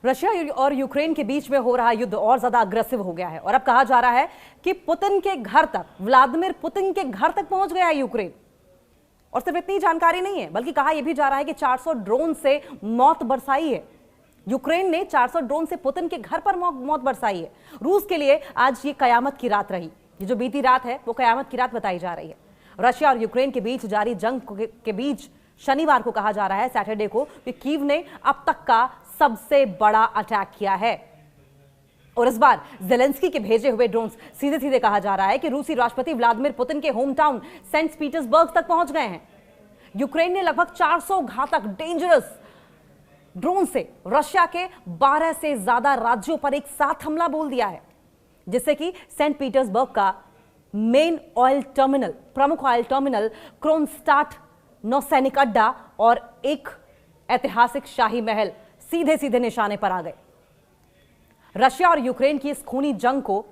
Russia और Ukraine के बीच में हो रहा युद्ध और ज्यादा अग्रेसिव हो गया है और अब कहा जा रहा है कि पुतिन के घर तक, व्लादिमीर पुतिन के घर तक पहुंच गया है यूक्रेन। और सिर्फ इतनी जानकारी नहीं है, बल्कि कहा यह भी जा रहा है कि 400 ड्रोन से मौत बरसाई है। यूक्रेन ने 400 ड्रोन से पुतिन के घर पर मौत बरसाई है। रूस के लिए आज ये कयामत की रात रही। ये जो बीती रात है वो कयामत की रात बताई जा रही है। रशिया और यूक्रेन के बीच जारी जंग के बीच शनिवार को कहा जा रहा है, सैटरडे को, कि कीव ने अब तक का सबसे बड़ा अटैक किया है। और इस बार ज़ेलेंस्की के भेजे हुए ड्रोन्स सीधे सीधे कहा जा रहा है कि रूसी राष्ट्रपति व्लादिमीर पुतिन के होम टाउन सेंट पीटर्सबर्ग तक पहुंच गए हैं। यूक्रेन ने लगभग 400 घातक डेंजरस ड्रोन से रशिया के 12 से ज्यादा राज्यों पर एक साथ हमला बोल दिया है, जिससे कि सेंट पीटर्सबर्ग का मेन ऑयल टर्मिनल, प्रमुख ऑयल टर्मिनल, क्रोनस्टाट नौसैनिक अड्डा और एक ऐतिहासिक शाही महल सीधे सीधे निशाने पर आ गए। रशिया और यूक्रेन की इस खूनी जंग को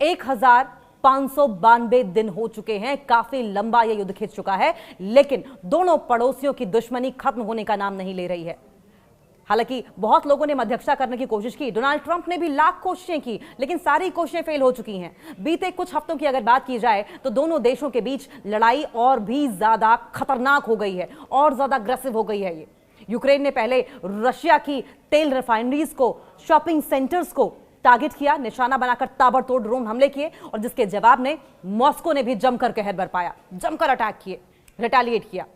1592 दिन हो चुके हैं। काफी लंबा यह युद्ध खिंच चुका है, लेकिन दोनों पड़ोसियों की दुश्मनी खत्म होने का नाम नहीं ले रही है। हालांकि बहुत लोगों ने मध्यस्थता करने की कोशिश की, डोनाल्ड ट्रंप ने भी लाख कोशिशें की, लेकिन सारी कोशिशें फेल हो चुकी हैं। बीते कुछ हफ्तों की अगर बात की जाए तो दोनों देशों के बीच लड़ाई और भी ज्यादा खतरनाक हो गई है और ज्यादा अग्रेसिव हो गई है। ये यूक्रेन ने पहले रशिया की तेल रिफाइनरीज को, शॉपिंग सेंटर्स को टारगेट किया, निशाना बनाकर ताबड़तोड़ ड्रोन हमले किए, और जिसके जवाब में मॉस्को ने भी जमकर कहर बरपाया, जमकर अटैक किए, रिटेलिएट किया।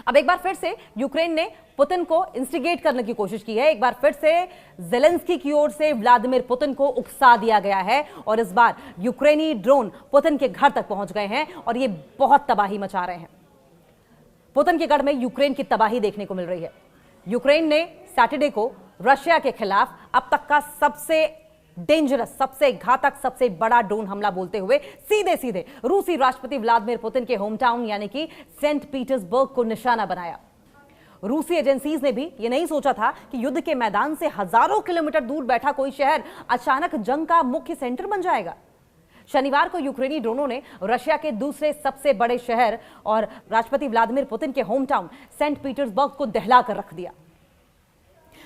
अब एक बार फिर से यूक्रेन ने पुतिन को इंस्टिगेट करने की कोशिश की है। एक बार फिर से ज़ेलेंस्की की ओर से व्लादिमीर पुतिन को उकसा दिया गया है और इस बार यूक्रेनी ड्रोन पुतिन के घर तक पहुंच गए हैं और ये बहुत तबाही मचा रहे हैं। पुतिन के गढ़ में यूक्रेन की तबाही देखने को मिल रही है। यूक्रेन ने सैटरडे को रशिया के खिलाफ अब तक का सबसे डेंजरस, सबसे घातक, सबसे बड़ा ड्रोन हमला बोलते हुए सीधे सीधे रूसी राष्ट्रपति व्लादिमीर पुतिन के होम टाउन यानी कि सेंट पीटर्सबर्ग को निशाना बनाया। रूसी एजेंसीज ने भी यह नहीं सोचा था कि युद्ध के मैदान से हजारों किलोमीटर दूर बैठा कोई शहर अचानक जंग का मुख्य सेंटर बन जाएगा। शनिवार को यूक्रेनी ड्रोनों ने रशिया के दूसरे सबसे बड़े शहर और राष्ट्रपति व्लादिमीर पुतिन के होम टाउन सेंट पीटर्सबर्ग को दहला कर रख दिया।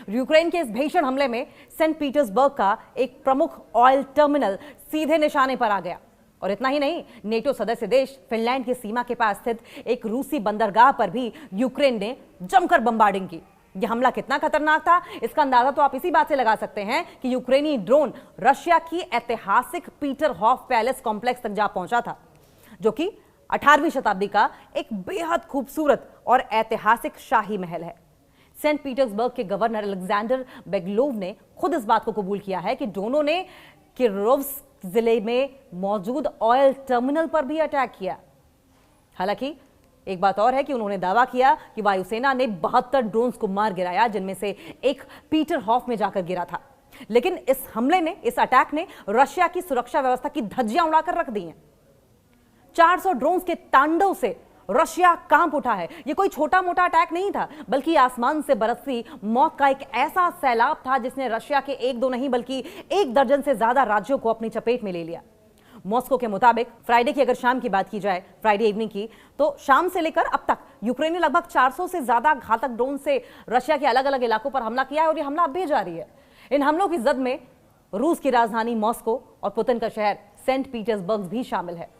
यूक्रेन के इस भीषण हमले में सेंट पीटर्सबर्ग का एक प्रमुख ऑयल टर्मिनल सीधे निशाने पर आ गया। और इतना ही नहीं, नेटो सदस्य देश फिनलैंड की सीमा के पास स्थित एक रूसी बंदरगाह पर भी यूक्रेन ने जमकर बम्बार्डिंग की। यह हमला कितना खतरनाक था, इसका अंदाजा तो आप इसी बात से लगा सकते हैं कि यूक्रेनी ड्रोन रशिया की ऐतिहासिक पीटरहॉफ पैलेस कॉम्प्लेक्स तक जा पहुंचा था, जो कि 18वीं शताब्दी का एक बेहद खूबसूरत और ऐतिहासिक शाही महल है। सेंट पीटर्सबर्ग के गवर्नर अलेक्जेंडर बेगलोव ने खुद इस बात को कबूल किया है कि ड्रोनों ने किरोव्स्क जिले में मौजूद ऑयल टर्मिनल पर भी अटैक किया। हालांकि एक बात और है कि उन्होंने दावा किया कि वायुसेना ने 72 ड्रोन्स को मार गिराया, जिनमें से एक पीटरहॉफ में जाकर गिरा था। लेकिन इस हमले ने, इस अटैक ने रशिया की सुरक्षा व्यवस्था की धज्जियां उड़ाकर रख दी हैं। 400 ड्रोन्स के तांडव से रशिया कांप उठा है। यह कोई छोटा मोटा अटैक नहीं था, बल्कि आसमान से बरसती मौत का एक ऐसा सैलाब था जिसने रशिया के एक दो नहीं बल्कि 1 दर्जन से ज्यादा राज्यों को अपनी चपेट में ले लिया। मॉस्को के मुताबिक फ्राइडे की अगर शाम की बात की जाए, फ्राइडे इवनिंग की, तो शाम से लेकर अब तक यूक्रेन ने लगभग 400 से ज्यादा घातक ड्रोन से रशिया के अलग अलग इलाकों पर हमला किया है और यह हमला अब भी जारी है। इन हमलों की जद में रूस की राजधानी मॉस्को और पुतिन का शहर सेंट पीटर्सबर्ग भी शामिल है।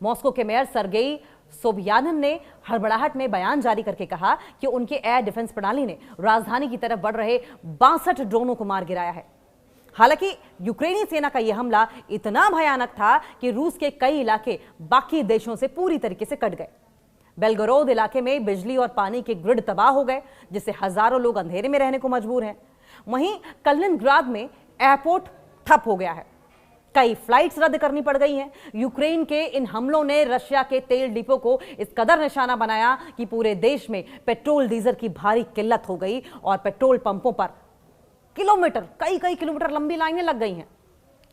मॉस्को के मेयर सर्गेई सोबियानिन ने हड़बड़ाहट में बयान जारी करके कहा कि उनके एयर डिफेंस प्रणाली ने राजधानी की तरफ बढ़ रहे 62 ड्रोनों को मार गिराया है। हालांकि यूक्रेनी सेना का यह हमला इतना भयानक था कि रूस के कई इलाके बाकी देशों से पूरी तरीके से कट गए। बेलगोरोद इलाके में बिजली और पानी के ग्रिड तबाह हो गए, जिससे हजारों लोग अंधेरे में रहने को मजबूर हैं। वहीं कलिनिनग्राड में एयरपोर्ट ठप हो गया है, कई फ्लाइट्स रद्द करनी पड़ गई हैं। यूक्रेन के इन हमलों ने रशिया के तेल डिपो को इस कदर निशाना बनाया कि पूरे देश में पेट्रोल डीजल की भारी किल्लत हो गई और पेट्रोल पंपों पर किलोमीटर, कई किलोमीटर लंबी लाइनें लग गई हैं।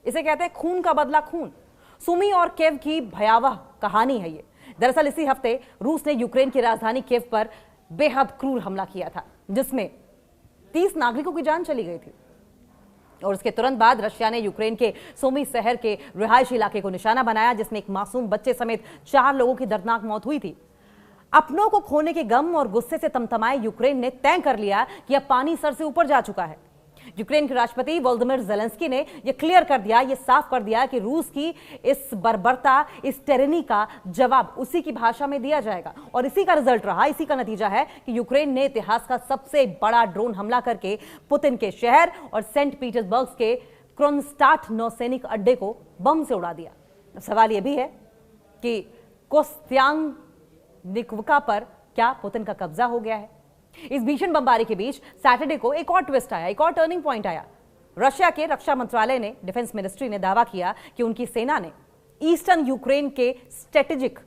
इसे कहते हैं खून का बदला खून। सुमी और केव की भयावह कहानी है ये। दरअसल इसी हफ्ते रूस ने यूक्रेन की राजधानी केव पर बेहद क्रूर हमला किया था, जिसमें 30 नागरिकों की जान चली गई थी। और उसके तुरंत बाद रशिया ने यूक्रेन के सुमी शहर के रिहायशी इलाके को निशाना बनाया, जिसमें एक मासूम बच्चे समेत 4 लोगों की दर्दनाक मौत हुई थी। अपनों को खोने के गम और गुस्से से तमतमाए यूक्रेन ने तय कर लिया कि अब पानी सर से ऊपर जा चुका है। यूक्रेन के राष्ट्रपति वोलोदिमीर ज़ेलेंस्की ने यह क्लियर कर दिया, यह साफ कर दिया कि रूस की इस बर्बरता, इस टेरनी का जवाब उसी की भाषा में दिया जाएगा। और इसी का रिजल्ट रहा, इसी का नतीजा है कि यूक्रेन ने इतिहास का सबसे बड़ा ड्रोन हमला करके पुतिन के शहर और सेंट पीटर्सबर्ग के क्रोनस्टाट नौसैनिक अड्डे को बम से उड़ा दिया। सवाल यह भी है कि कोस्त्यांनिकवका पर क्या पुतिन का कब्जा हो गया है? इस भीषण बमबारी के बीच सैटरडे को एक और ट्विस्ट आया, एक और टर्निंग पॉइंट आया। रशिया के रक्षा मंत्रालय ने, डिफेंस मिनिस्ट्री ने दावा किया कि उनकी सेना ने ईस्टर्न यूक्रेन के स्ट्रेटेजिक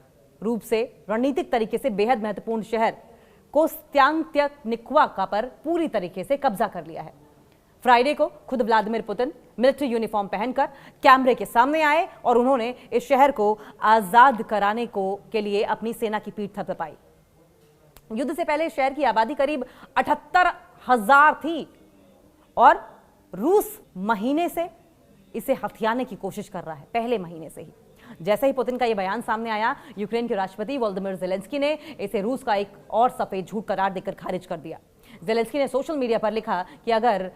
रूप से रणनीतिक तरीके से बेहद महत्वपूर्ण शहर कोस्त्यांनिकवका पर पूरी तरीके से कब्जा कर लिया है। फ्राइडे को खुद व्लादिमीर पुतिन मिलिट्री यूनिफॉर्म पहनकर कैमरे के सामने आए और उन्होंने इस शहर को आजाद कराने के लिए अपनी सेना की पीठ थपथपाई। युद्ध से पहले शहर की आबादी करीब 78,000 थी और रूस महीने से इसे हथियाने की कोशिश कर रहा है, पहले महीने से ही। जैसे ही पुतिन का यह बयान सामने आया, यूक्रेन के राष्ट्रपति वोलोदिमीर ज़ेलेंस्की ने इसे रूस का एक और सफेद झूठ करार देकर खारिज कर दिया। ज़ेलेंस्की ने सोशल मीडिया पर लिखा कि अगर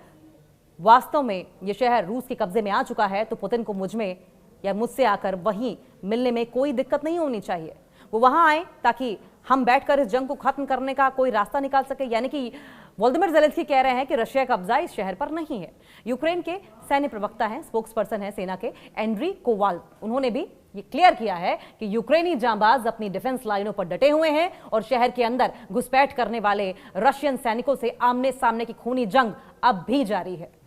वास्तव में यह शहर रूस के कब्जे में आ चुका है तो पुतिन को मुझ में या मुझसे आकर वहीं मिलने में कोई दिक्कत नहीं होनी चाहिए। वो वहां आए ताकि हम बैठकर इस जंग को खत्म करने का कोई रास्ता निकाल सके। यानी कि वोलोदिमीर ज़ेलेंस्की कह रहे हैं कि रशिया का कब्जा इस शहर पर नहीं है। यूक्रेन के सैन्य प्रवक्ता हैं, स्पोक्सपर्सन हैं सेना के, एंड्री कोवाल, उन्होंने भी ये क्लियर किया है कि यूक्रेनी जांबाज अपनी डिफेंस लाइनों पर डटे हुए हैं और शहर के अंदर घुसपैठ करने वाले रशियन सैनिकों से आमने सामने की खूनी जंग अब भी जारी है।